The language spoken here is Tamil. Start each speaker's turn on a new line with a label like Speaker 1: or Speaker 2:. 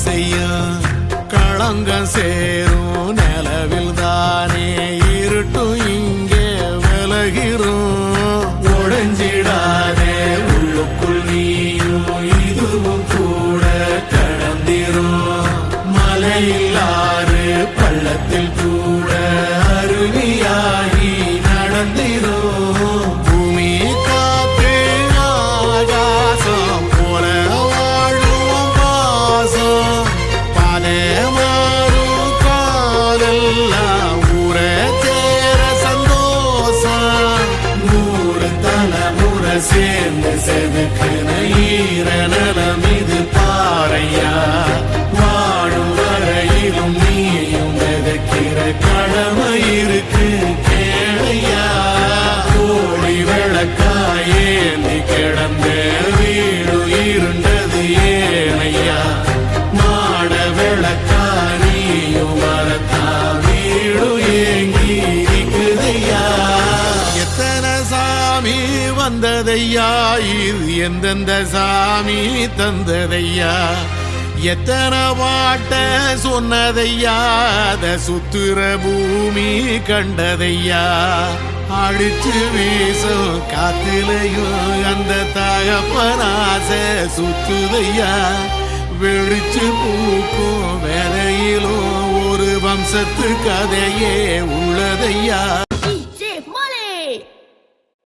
Speaker 1: செய்யும் களங்கம் சேரும் நிலவில் தானே இருட்டும் இங்கே விலகிறோம் உடைஞ்சிடாதே உள்ளுக்குள் நீயும் இதுவும் கூட கடந்திரும் மலையில்லாறு பள்ளத்தில் கூட அருவியாகி நடந்திரும் பூமி காற்று ஆகாசம் போல வாழும் வாசம் பலே மாறும் காலெல்லாம் ஊர சேர சந்தோஷம் 100 தலைமுறை சேர்ந்து செதுக்குன ஈர நலம் இது பாறையா வாழும் வரையிலும் நீயும் விதைக்கிற கடமை இருக்கு கேளையா கோழி விளக்காயேந்தி கிடந்த வீடு இருண்டது ஏனையா மாட விளக்கா நீயும் வரத்தா வீடு ஏங்கி இருக்குதையா எத்தனை சாமி வந்ததையா இது எந்தெந்த சாமி தந்ததையா எத்தனை பாட்ட சொன்னதையா அத சுத்துற பூமி கண்டதையா அடிச்சு வீசும் காத்திலையும் அந்த தகப்பனாச சுத்துதையா வெளிச்சு பூக்கும் வேலையிலும் ஒரு வம்சத்து கதையே உள்ளதையா